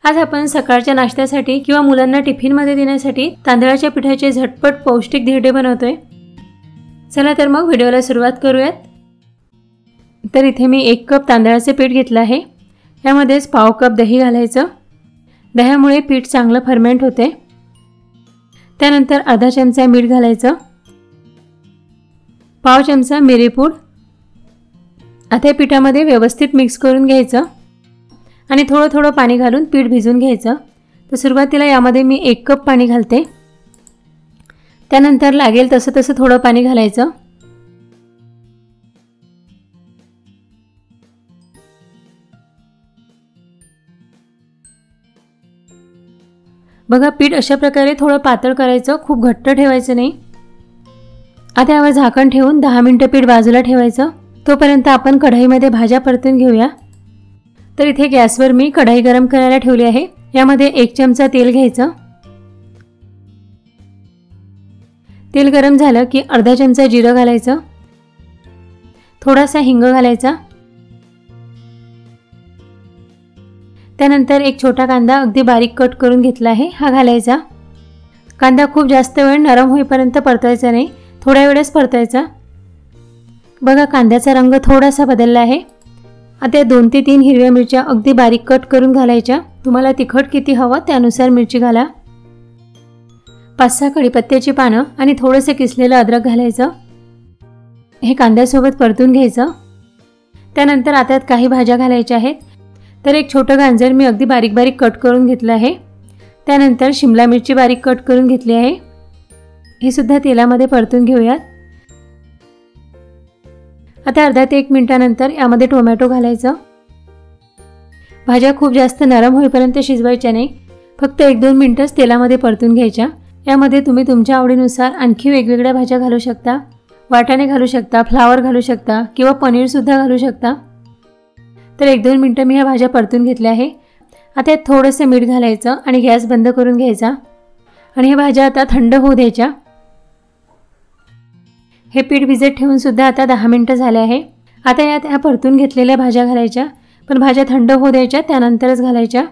आज आपण सकाळच्या नाश्त्यासाठी किंवा मुलांना टिफिनमध्ये देण्यासाठी तांदळाच्या पिठाचे झटपट पौष्टिक धिरडे बनवतोय। चला तर मग व्हिडिओला सुरुवात करूयात। तर इथे मी 1 कप तांदळाचे पीठ घेतलं आहे। यामध्येच पाव कप दही घालायचं। दह्यामुळे पीठ चांगलं फर्मेंट होते। त्यानंतर अर्धा चमचा मीठ घालायचं, पाव चमचा मिरीपूड। आता या पिठामध्ये व्यवस्थित मिक्स करून घ्यायचं आणि थोडं थोडं पाणी घालून पीठ भिजवून घ्यायचं। तर सुरुवातीला यामध्ये मी 1 कप पाणी घालते, त्यानंतर लागेल तसं तसं थोडं पाणी घालायचं। बघा पीठ अशा प्रकारे थोडं पातळ करायचं, खूप घट्ट ठेवायचं नाही। आता यावर झाकण ठेवून 10 मिनिटं पीठ बाजूला ठेवायचं। तोपर्यंत आपण कढईमध्ये भाज्या परतून घेऊया। तर इथे गॅसवर मी कढई गरम करायला ठेवली आहे। यामध्ये 1 चमचा तेल घ्यायचं। तेल गरम झालं की अर्धा चमचा जिरं घालायचं, थोडासा हिंग घालायचा। त्यानंतर 1 छोटा कांदा अगदी बारीक कट करून घेतला आहे, हा घालायचा। कांदा खूप जास्त वेळ नरम होईपर्यंत परतवायचा नाही, थोड्या वेळच परतायचा। बघा कांद्याचा रंग थोडासा बदलला आहे। आता 2 ते 3 हिरव्या मिरच्या अगदी बारीक कट करून घालायच्या। तुम्हाला तिखट किती हवं त्यानुसार मिरची घाला। 5-6 कढीपत्त्याची पानं आणि थोडेसे किसलेलं अद्रक घालायचं। हे कांद्यासोबत परतून घ्यायचं। त्यानंतर आता काही भाज्या घालायच्या आहेत। तर 1 छोटं गाजर मी अगदी बारीक बारीक कट करून घेतलं आहे। त्यानंतर शिमला मिरची बारीक कट करून घेतली आहे, हे सुद्धा तेलामध्ये परतून घेऊयात। आता अर्धा ते 1 मिनिटानंतर यामध्ये टोमॅटो घालायचं। भाज्या खूप जास्त नरम होईपर्यंत शिजवायच्या नाही, फक्त 1-2 मिनिटच तेलामध्ये परतून घ्यायच्या। यामध्ये तुम्ही तुमच्या आवडीनुसार आणखी वेगवेगळ्या भाज्या घालू शकता। वाटाणे घालू शकता, फ्लावर घालू शकता किंवा पनीर सुद्धा घालू शकता। तर 1-2 मिनिटं मी ह्या भाज्या परतून घेतल्या आहे। आता यात थोडंसं मीठ घालायचं आणि गॅस बंद करून घ्यायचा आणि ह्या भाज्या आता थंड होऊ द्यायच्या। हे पीठ भिजत ठेवून सुद्धा आता 10 मिनिटं झाले आहे। आता यात ह्या परतून घेतलेल्या भाज्या घालायच्या, पण भाज्या थंड होऊ द्यायच्या, त्यानंतरच घालायच्या।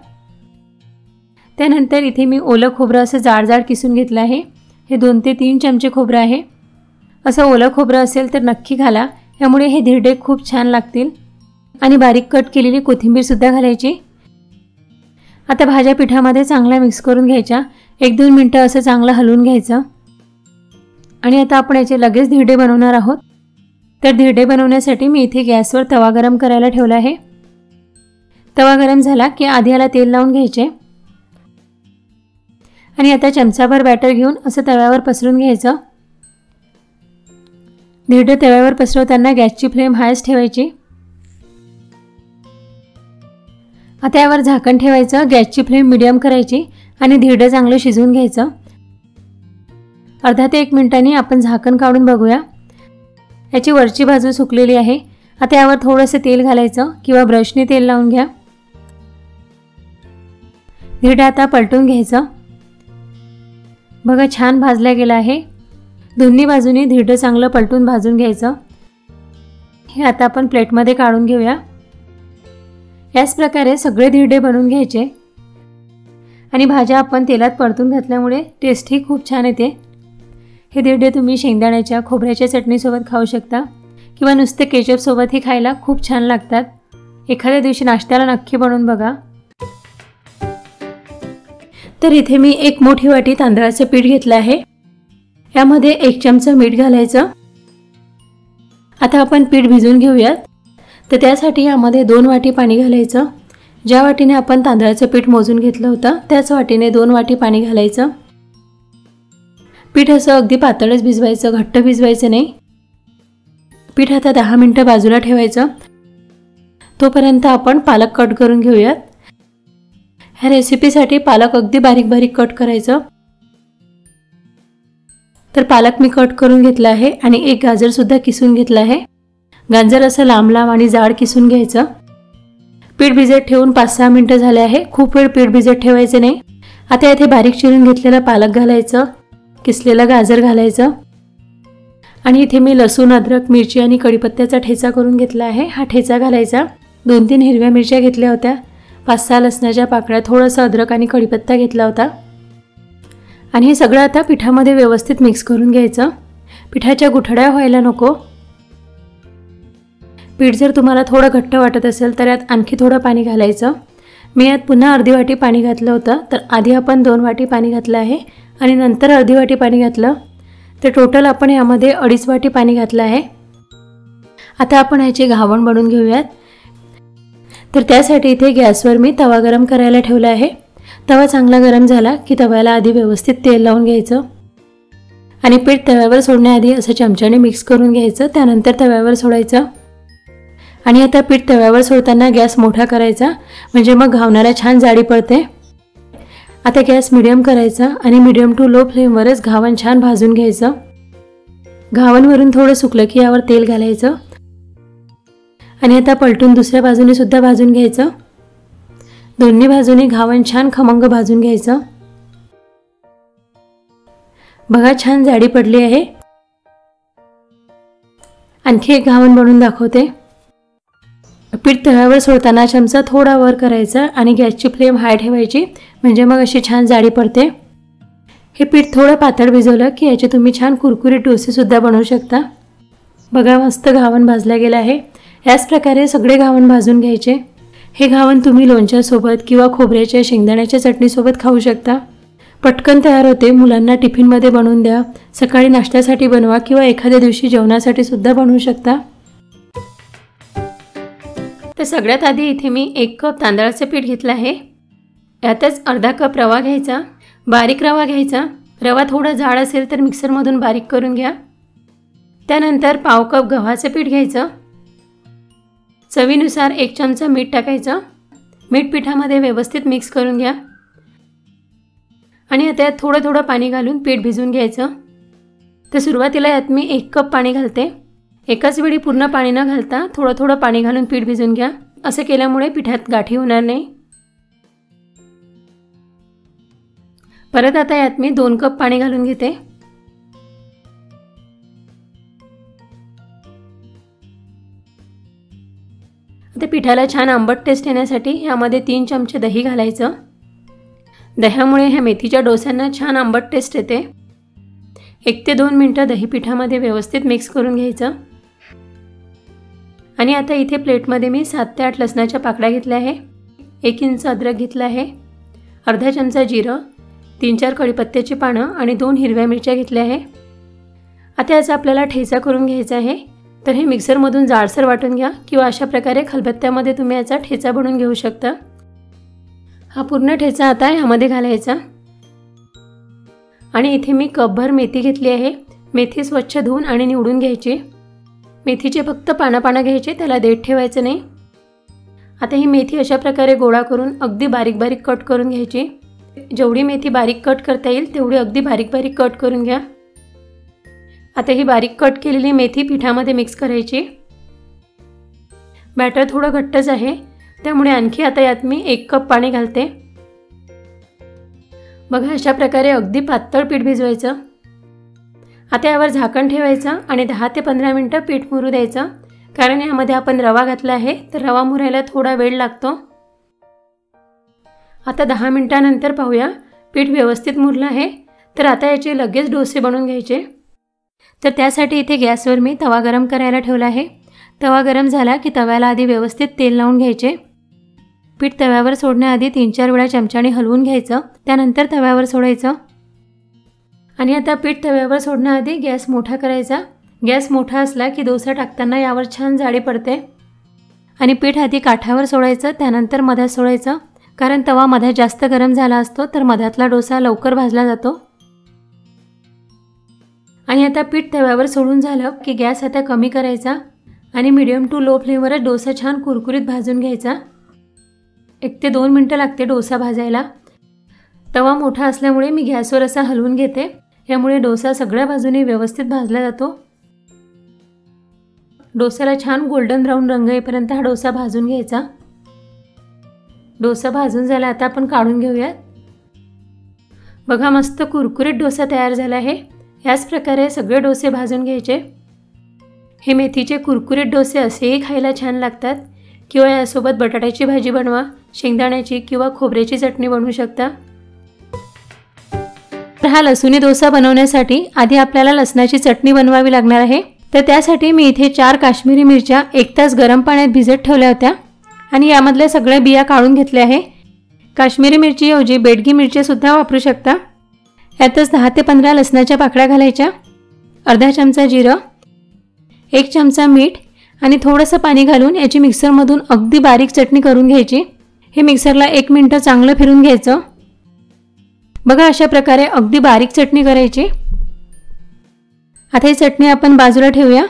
त्यानंतर इथे मी ओलं खोबरं असं जाड किसून घेतलं आहे। हे 2 ते 3 चमचे खोबरं आहे। असं ओलं खोबरं असेल तर नक्की घाला, यामुळे हे धिरडे खूप छान लागतील। आणि बारीक कट केलेली कोथिंबीर सुद्धा घालायची। आता भाज्या पिठामध्ये चांगला मिक्स करून घ्यायच्या। 1-2 मिनिटं असं चांगलं हलवून घ्यायचं आणि आता आपण याचे लगेच धिरडे बनवणार आहोत। तर धिरडे बनवण्यासाठी मी इथे गॅसवर तवा गरम करायला ठेवला आहे। तवा गरम झाला की आधी याला तेल लावून घ्यायचे आणि आता चमचाभर बॅटर घेऊन असं तव्यावर पसरून घ्यायचं। धिरडे तव्यावर पसरवताना गॅसची फ्लेम हायच ठेवायची। आता यावर झाकण ठेवायचं, गॅसची फ्लेम मीडियम करायची आणि धिरडे चांगलं शिजवून घ्यायचं। अर्धा ते 1 मिनिटांनी आपण झाकण काढून बघूया। याची वरची बाजू सुकलेली आहे। आता यावर थोडंसं तेल घालायचं किंवा ब्रशने तेल लावून घ्या। धिरडा आता पलटून घ्यायचं। बघा छान भाजला गेला आहे। दोन्ही बाजूनी धिरडं चांगलं पलटून भाजून घ्यायचं। हे आता आपण प्लेटमध्ये काढून घेऊया। याच प्रकारे सगळे धिरडे बनवून घ्यायचे आणि भाज्या आपण तेलात परतून घातल्यामुळे टेस्टही खूप छान येते। हे धिरडे तुम्ही शेंगदाण्याच्या खोबऱ्याच्या चटणीसोबत खाऊ शकता किंवा नुसते केचपसोबतही खायला खूप छान लागतात। एखाद्या दिवशी नाश्त्याला नक्की बनवून बघा। तर इथे मी 1 मोठी वाटी तांदळाचे पीठ घेतलं आहे। यामध्ये 1 चमचा मीठ घालायचं। आता आपण पीठ भिजवून घेऊयात। तर त्यासाठी यामध्ये 2 वाटी पाणी घालायचं। ज्या वाटीने आपण तांदळाचं पीठ मोजून घेतलं होतं त्याच वाटीने 2 वाटी पाणी घालायचं। पीठ असं अगदी पातळच भिजवायचं, घट्ट भिजवायचं नाही। पीठ आता 10 मिनिटं बाजूला ठेवायचं। तोपर्यंत आपण पालक कट करून घेऊयात। ह्या रेसिपीसाठी पालक अगदी बारीक बारीक कट करायचं। तर पालक मी कट करून घेतला आहे आणि 1 गाजर सुद्धा किसून घेतला आहे। गाजर असं लांब लांब आणि जाड किसून घ्यायचं। पीठ भिजत ठेवून 5-6 मिनिटं झाले आहे, खूप वेळ पीठ भिजत ठेवायचं नाही। आता इथे बारीक चिरून घेतलेलं पालक घालायचं, किसलेलं गाजर घालायचं आणि इथे मी लसूण, अद्रक, मिरची आणि कढीपत्त्याचा ठेचा करून घेतला आहे, हा ठेचा घालायचा। 2-3 हिरव्या मिरच्या घेतल्या होत्या, 5-6 लसणाच्या पाकळ्या, थोडंसं अद्रक आणि कढीपत्ता घेतला होता आणि हे सगळं आता पिठामध्ये व्यवस्थित मिक्स करून घ्यायचं। पिठाच्या गुठळ्या व्हायला नको। पीठ जर तुम्हाला थोडं घट्ट वाटत असेल तर यात आणखी थोडं पाणी घालायचं। मी यात पुन्हा अर्धी वाटी पाणी घातलं होतं, तर आधी आपण 2 वाटी पाणी घातलं आहे आणि नंतर अर्धी वाटी पाणी घातलं, तर टोटल आपण यामध्ये 2.5 वाटी पाणी घातलं आहे। आता आपण ह्याचे घावण बनवून घेऊयात। तर त्यासाठी इथे गॅसवर मी तवा गरम करायला ठेवला आहे। तवा चांगला गरम झाला की तव्याला आधी व्यवस्थित तेल लावून घ्यायचं आणि पीठ तव्यावर सोडण्याआधी असं चमच्याने मिक्स करून घ्यायचं, त्यानंतर तव्यावर सोडायचं। आणि आता पीठ तव्यावर सोडताना गॅस मोठा करायचा, म्हणजे मग घावणाला छान जाडी पडते। आता गॅस मीडियम करायचा आणि मीडियम टू लो फ्लेमवरच घावण छान भाजून घ्यायचं। घावणवरून थोडं सुकलं की यावर तेल घालायचं आणि आता पलटून दुसऱ्या बाजूने सुद्धा भाजून घ्यायचं। दोन्ही बाजूने घावण छान खमंग भाजून घ्यायचं। बघा छान जाडी पडली आहे। आणखी एक घावण बनवून दाखवते। पीठ तव्यावर सोडताना चमचा थोडा वर करायचा आणि गॅसची फ्लेम हाय ठेवायची, म्हणजे मग अशी छान जाडी पडते। हे पीठ थोडं पातळ भिजवलं की याचे तुम्ही छान कुरकुरीत डोसे सुद्धा बनवू शकता। बघा मस्त घावण भाजला गेला आहे। याच प्रकारे सगळे घावण भाजून घ्यायचे। हे घावण तुम्ही लोणच्यासोबत किंवा खोबऱ्याच्या शेंगदाण्याच्या चटणीसोबत खाऊ शकता। पटकन तयार होते। मुलांना टिफिनमध्ये बनवून द्या, सकाळी नाश्त्यासाठी बनवा किंवा एखाद्या दिवशी जेवणासाठी सुद्धा बनवू शकता। तर सगळ्यात आधी इथे मी 1 कप तांदळाचे पीठ घेतलं आहे। यातच अर्धा कप रवा घ्यायचा, बारीक रवा घ्यायचा। रवा थोडा जाड असेल तर मिक्सरमधून बारीक करून घ्या। त्यानंतर पाव कप गव्हाचे पीठ घ्यायचं। चवीनुसार 1 चमचा मीठ टाकायचं। मीठ पिठामध्ये व्यवस्थित मिक्स करून घ्या आणि आता यात थोडं थोडं पाणी घालून पीठ भिजवून घ्यायचं। तर सुरुवातीला यात मी 1 कप पाणी घालते। एकाच वेळी पूर्ण पाणी न घालता थोडं थोडं पाणी घालून पीठ भिजवून घ्या। असे केल्यामुळे पिठात गाठी होणार नाही। परत आता यात मी 2 कप पाणी घालून घेते। आता पिठाला छान आंबट टेस्ट येण्यासाठी यामध्ये 3 चमचे दही घालायचं। दह्यामुळे ह्या मेथीच्या डोस्यांना छान आंबट टेस्ट येते। 1 ते 2 मिनिटं दही पिठामध्ये व्यवस्थित मिक्स करून घ्यायचं। आणि आता इथे प्लेटमध्ये मी 7 ते 8 लसणाच्या पाकळ्या घेतल्या आहे, 1 इंच अद्रक घेतला आहे, अर्धा चमचा जिरं, 3-4 कढीपत्त्याची पानं आणि 2 हिरव्या मिरच्या घेतल्या आहे। आता याचा आपल्याला ठेचा करून घ्यायचा आहे। तर हे मिक्सरमधून जाडसर वाटून घ्या किंवा अशा प्रकारे खलबत्त्यामध्ये तुम्ही याचा ठेचा बनवून घेऊ शकता। हा पूर्ण ठेचा आता यामध्ये घालायचा आणि इथे मी कपभर मेथी घेतली आहे। मेथी स्वच्छ धुवून आणि निवडून घ्यायची। मेथीचे फक्त पानं घ्यायचे, त्याला देठ ठेवायचं नाही। आता ही मेथी अशा प्रकारे गोळा करून अगदी बारीक बारीक कट करून घ्यायची। जेवढी मेथी बारीक कट करता येईल तेवढी अगदी बारीक बारीक कट करून घ्या। आता ही बारीक कट केलेली मेथी पिठामध्ये मिक्स करायची। बॅटर थोडं घट्टच आहे, त्यामुळे आणखी आता यात मी 1 कप पाणी घालते। बघा अशा प्रकारे अगदी पातळ पीठ भिजवायचं। आता यावर झाकण ठेवायचं आणि 10 ते 15 मिनिटं पीठ मुरू द्यायचं, कारण यामध्ये आपण रवा घातला आहे तर रवा मुरायला थोडा वेळ लागतो। आता 10 मिनिटांनंतर पाहूया पीठ व्यवस्थित मुरलं आहे। तर आता याचे लगेच डोसे बनवून घ्यायचे। तर त्यासाठी इथे गॅसवर मी तवा गरम करायला ठेवला आहे। तवा गरम झाला की तव्याला आधी व्यवस्थित तेल लावून घ्यायचे। पीठ तव्यावर सोडण्याआधी 3-4 वेळा चमच्याने हलवून घ्यायचं, त्यानंतर तव्यावर सोडायचं। आणि आता पीठ तव्यावर सोडण्याआधी गॅस मोठा करायचा। गॅस मोठा असला की डोसा टाकताना यावर छान जाडी पडते। आणि पीठ आधी काठावर सोडायचं, त्यानंतर मधात सोडायचं, कारण तवा मधात जास्त गरम झाला असतो तर मधातला डोसा लवकर भाजला जातो। आणि आता पीठ तव्यावर सोडून झालं की गॅस आता कमी करायचा आणि मीडियम टू लो फ्लेमवरच डोसा छान कुरकुरीत भाजून घ्यायचा। 1 ते 2 मिनिटं लागते डोसा भाजायला। तवा मोठा असल्यामुळे मी गॅसवर असा हलवून घेते, यामुळे डोसा सगळ्या बाजूने व्यवस्थित भाजला जातो। डोस्याला छान गोल्डन ब्राऊन रंग येईपर्यंत हा डोसा भाजून घ्यायचा। डोसा भाजून झाला, आता आपण काढून घेऊयात। बघा मस्त कुरकुरीत डोसा तयार झाला आहे। याच प्रकारे सगळे डोसे भाजून घ्यायचे। हे मेथीचे कुरकुरीत डोसे असेही खायला छान लागतात। किंवा यासोबत बटाट्याची भाजी बनवा, शेंगदाण्याची किंवा खोबऱ्याची चटणी बनवू शकता। तर हा लसुणी डोसा बनवण्यासाठी आधी आपल्याला लसणाची चटणी बनवावी लागणार आहे। तर त्यासाठी मी इथे 4 काश्मीरी मिरच्या 1 तास गरम पाण्यात भिजत ठेवल्या होत्या आणि यामधल्या सगळ्या बिया काढून घेतल्या आहे। काश्मीरी मिरची ऐवजी बेडगी मिरची सुद्धा वापरू शकता। यातच 10 ते 15 लसणाच्या पाकळ्या घालायच्या, अर्धा चमचा जिरं, 1 चमचा मीठ आणि थोडंसं पाणी घालून याची मिक्सरमधून अगदी बारीक चटणी करून घ्यायची। हे मिक्सरला 1 मिनिट चांगलं फिरून घ्यायचं। बघा अशा प्रकारे अगदी बारीक चटणी करायची। आता ही चटणी आपण बाजूला ठेवूया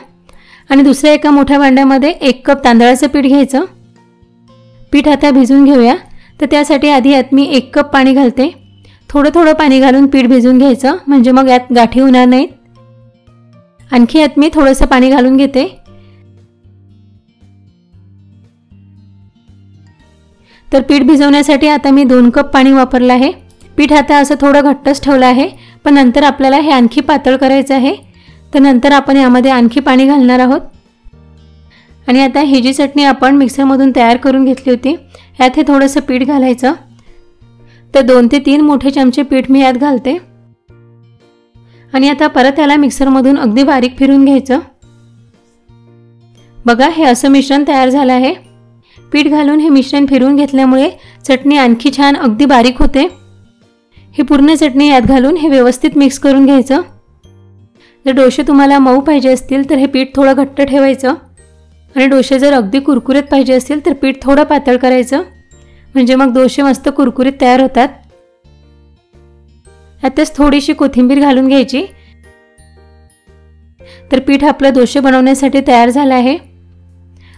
आणि दुसऱ्या एका मोठ्या भांड्यामध्ये 1 कप तांदळाचं पीठ घ्यायचं। पीठ आता भिजून घेऊया। तर त्यासाठी आधी यात मी 1 कप पाणी घालते। थोडं थोडं पाणी घालून पीठ भिजून घ्यायचं, म्हणजे मग यात गाठी होणार नाहीत। आणखी यात मी थोडंसं पाणी घालून घेते। तर पीठ भिजवण्यासाठी आता मी 2 कप पाणी वापरलं आहे। पीठ आता असं थोडं घट्टच ठेवलं आहे, पण नंतर आपल्याला हे आणखी पातळ करायचं आहे। तर नंतर आपण यामध्ये आणखी पाणी घालणार आहोत। आणि आता ही जी चटणी आपण मिक्सरमधून तयार करून घेतली होती यात हे थोडंसं पीठ घालायचं। तर 2 ते 3 मोठे चमचे पीठ मी यात घालते आणि आता परत याला मिक्सरमधून अगदी बारीक फिरून घ्यायचं। बघा हे असं मिश्रण तयार झालं आहे। पीठ घालून हे मिश्रण फिरून घेतल्यामुळे चटणी आणखी छान अगदी बारीक होते। ही पूर्ण चटणी यात घालून हे व्यवस्थित मिक्स करून घ्यायचं। जर डोसे तुम्हाला मऊ पाहिजे असतील तर हे पीठ थोडं घट्ट ठेवायचं आणि डोसे जर अगदी कुरकुरीत पाहिजे असतील तर पीठ थोडं पातळ करायचं, म्हणजे मग डोसे मस्त कुरकुरीत तयार होतात। यातच थोडीशी कोथिंबीर घालून घ्यायची। तर पीठ आपलं डोसे बनवण्यासाठी तयार झालं आहे।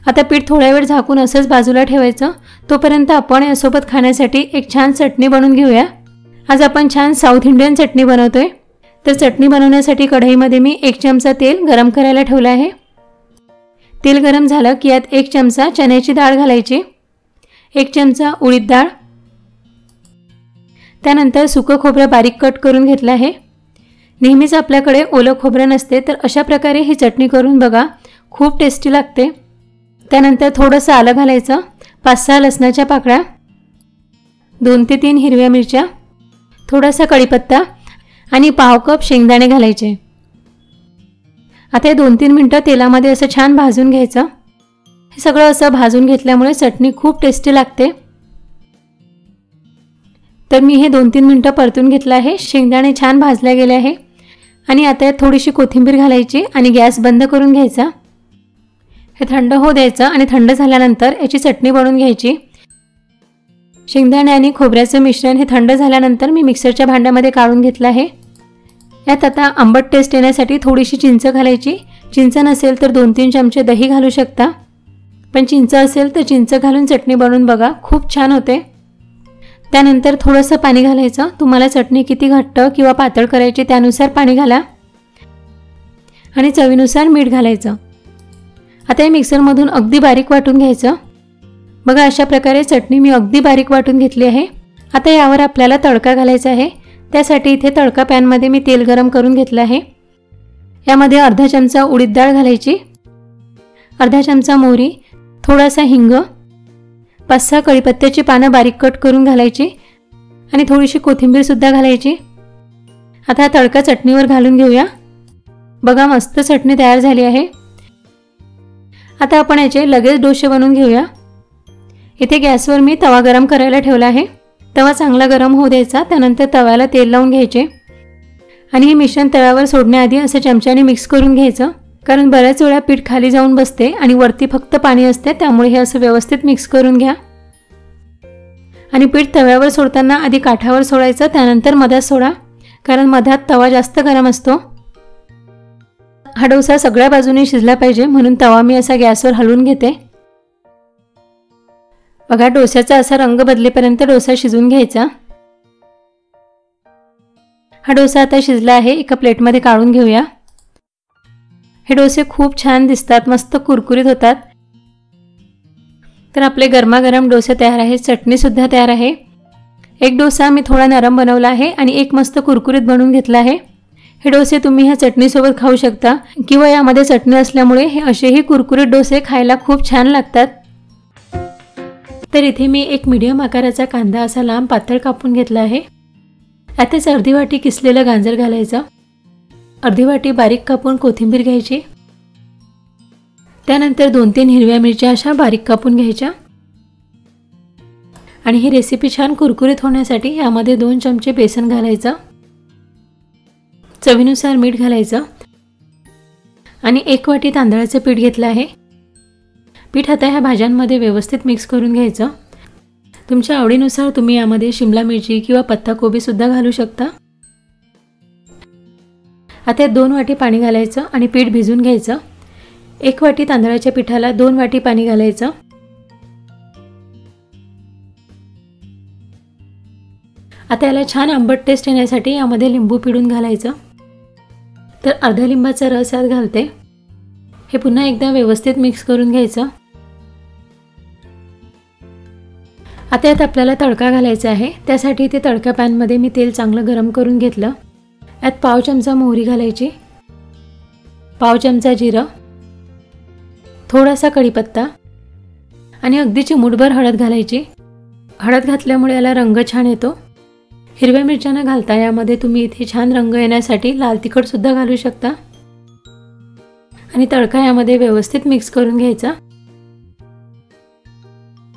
आता पीठ थोड्या वेळ झाकून असंच बाजूला ठेवायचं। तोपर्यंत आपण यासोबत खाण्यासाठी एक छान चटणी बनवून घेऊया। आज आपण छान साऊथ इंडियन चटणी बनवतोय। तर चटणी बनवण्यासाठी कढईमध्ये मी 1 चमचा तेल गरम करायला ठेवलं आहे। तेल गरम झालं की यात 1 चमचा चण्याची डाळ घालायची, 1 चमचा उडीद डाळ, त्यानंतर सुकं खोबरं बारीक कट करून घेतलं आहे। नेहमीच आपल्याकडे ओलं खोबरं नसते, तर अशा प्रकारे ही चटणी करून बघा, खूप टेस्टी लागते। त्यानंतर थोडंसं आलं घालायचं, 5-6 लसणाच्या पाकळ्या, 2 ते 3 हिरव्या मिरच्या, थोडासा कढीपत्ता आणि पाव कप शेंगदाणे घालायचे। आता हे 2-3 मिनिटं तेलामध्ये असं छान भाजून घ्यायचं। हे सगळं असं भाजून घेतल्यामुळे चटणी खूप टेस्टी लागते। तर मी हे 2-3 मिनिटं परतून घेतलं आहे। शेंगदाणे छान भाजले गेले आहे आणि आता यात थोडीशी कोथिंबीर घालायची आणि गॅस बंद करून घ्यायचा। हे थंड होऊ द्यायचं आणि थंड झाल्यानंतर याची चटणी बनवून घ्यायची। शेंगदाणे आणि खोबऱ्याचं मिश्रण हे थंड झाल्यानंतर मी मिक्सरच्या भांड्यामध्ये काढून घेतलं आहे। यात आता आंबट टेस्ट येण्यासाठी थोडीशी चिंच घालायची। चिंच नसेल तर 2-3 चमचे दही घालू शकता, पण चिंच असेल तर चिंच घालून चटणी बनवून बघा, खूप छान होते। त्यानंतर थोडंसं पाणी घालायचं। तुम्हाला चटणी किती घट्ट किंवा पातळ करायची त्यानुसार पाणी घाला आणि चवीनुसार मीठ घालायचं। आता हे मिक्सरमधून अगदी बारीक वाटून घ्यायचं। बघा अशा प्रकारे चटणी मी अगदी बारीक वाटून घेतली आहे। आता यावर आपल्याला तडका घालायचा आहे। त्यासाठी इथे तडका पॅनमध्ये मी तेल गरम करून घेतलं आहे। यामध्ये अर्धा चमचा उडीद डाळ घालायची, अर्धा चमचा मोहरी, थोडासा हिंग, 5-6 कढीपत्त्याची पानं बारीक कट करून घालायची आणि थोडीशी कोथिंबीर सुद्धा घालायची। आता हा तडका चटणीवर घालून घेऊया। बघा मस्त चटणी तयार झाली आहे। आता आपण याचे लगेच डोसे बनवून घेऊया। इथे गॅसवर मी तवा गरम करायला ठेवला आहे। तवा चांगला गरम होऊ द्यायचा। त्यानंतर तव्याला तेल लावून घ्यायचे आणि हे मिश्रण तव्यावर सोडण्याआधी असं चमच्याने मिक्स करून घ्यायचं, कारण बऱ्याच वेळा पीठ खाली जाऊन बसते आणि वरती फक्त पाणी असते, त्यामुळे हे असं व्यवस्थित मिक्स करून घ्या। आणि पीठ तव्यावर सोडताना आधी काठावर सोडायचं, त्यानंतर मधात सोडा, कारण मधात तवा जास्त गरम असतो। हा डोसा सगळ्या बाजूने शिजला पाहिजे, म्हणून तवा मी असा गॅसवर हलवून घेते। बघा डोस्याचा असा रंग बदलेपर्यंत डोसा शिजून घ्यायचा। हा डोसा आता शिजला आहे। एका प्लेटमध्ये काढून घेऊया। हे डोसे खूप छान दिसतात, मस्त कुरकुरीत होतात। तर आपले गरमागरम डोसे तयार आहेत। चटणी सुद्धा तयार आहे। एक डोसा मी थोडा नरम बनवला आहे आणि एक मस्त कुरकुरीत बनवून घेतला आहे। हे डोसे तुम्ही ह्या चटणीसोबत खाऊ शकता किंवा यामध्ये चटणी असल्यामुळे हे असेही कुरकुरीत डोसे खायला खूप छान लागतात। तर इथे मी एक मीडियम आकाराचा कांदा असा लांब पातळ कापून घेतला आहे। यातच अर्धी वाटी किसलेलं गाजर घालायचं, अर्धी वाटी बारीक कापून कोथिंबीर घ्यायची, त्यानंतर 2-3 हिरव्या मिरच्या अशा बारीक कापून घ्यायच्या आणि ही रेसिपी छान कुरकुरीत होण्यासाठी यामध्ये 2 चमचे बेसन घालायचं, चवीनुसार मीठ घालायचं आणि 1 वाटी तांदळाचं पीठ घेतलं आहे। पीठ आता ह्या भाज्यांमध्ये व्यवस्थित मिक्स करून घ्यायचं। तुमच्या आवडीनुसार तुम्ही यामध्ये शिमला मिरची किंवा पत्ताकोबी सुद्धा घालू शकता। आता 2 वाटी पाणी घालायचं आणि पीठ भिजवून घ्यायचं। 1 वाटी तांदळाच्या पिठाला 2 वाटी पाणी घालायचं। आता याला छान आंबट टेस्ट येण्यासाठी यामध्ये लिंबू पिळून घालायचं। तर अर्धा लिंबाचा रस यात घालते। हे पुन्हा एकदा व्यवस्थित मिक्स करून घ्यायचं। आता यात आपल्याला तडका घालायचा आहे। त्यासाठी इथे तडका पॅनमध्ये मी तेल चांगलं गरम करून घेतलं। यात पाव चमचा मोहरी घालायची, पाव चमचा जिरं, थोडासा कढीपत्ता आणि अगदी चिमूटभर हळद घालायची। हळद घातल्यामुळे याला रंग छान येतो। हिरव्या मिरच्या न घालता यामध्ये तुम्ही इथे छान रंग येण्यासाठी लाल तिखट सुद्धा घालू शकता आणि तडका यामध्ये व्यवस्थित मिक्स करून घ्यायचा।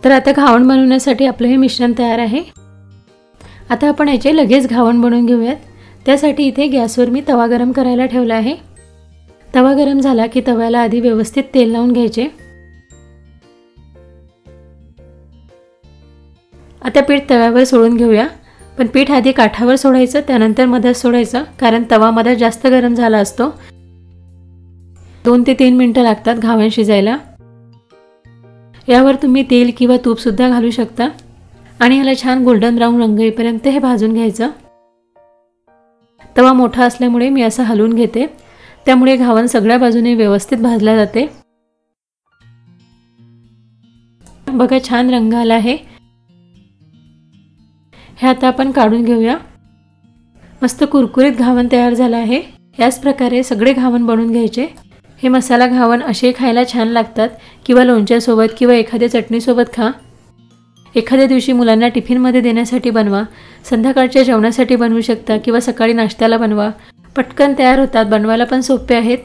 तर आता घावण बनवण्यासाठी आपलं हे मिश्रण तयार आहे। आता आपण याचे लगेच घावण बनवून घेऊयात। त्यासाठी इथे गॅसवर मी तवा गरम करायला ठेवला आहे। तवा गरम झाला की तव्याला आधी व्यवस्थित तेल लावून घ्यायचे। आता पीठ तव्यावर सोडून घेऊया, पण पीठ आधी काठावर सोडायचं, त्यानंतर मध्यात सोडायचं, कारण तवा मध्यात जास्त गरम झाला असतो। 2 ते 3 मिनिटं लागतात घावण शिजायला। यावर तुम्ही तेल किंवा तूप सुद्धा घालू शकता आणि याला छान गोल्डन ब्राऊन रंग येईपर्यंत हे भाजून घ्यायचं। तवा मोठा असल्यामुळे मी असं हलवून घेते, त्यामुळे घावण सगळ्या बाजूने व्यवस्थित भाजला जाते। बघा छान रंग आला आहे। हे आता आपण काढून घेऊया। मस्त कुरकुरीत घावण तयार झालं आहे। याच प्रकारे सगळे घावण बनवून घ्यायचे। हे मसाला घावण असे खायला छान लागतात किंवा लोणच्यासोबत किंवा एखाद्या चटणीसोबत खा। एखाद्या दिवशी मुलांना टिफिनमध्ये देण्यासाठी बनवा, संध्याकाळच्या जेवणासाठी बनवू शकता किंवा सकाळी नाश्त्याला बनवा। पटकन तयार होतात, बनवायला पण सोपे आहेत।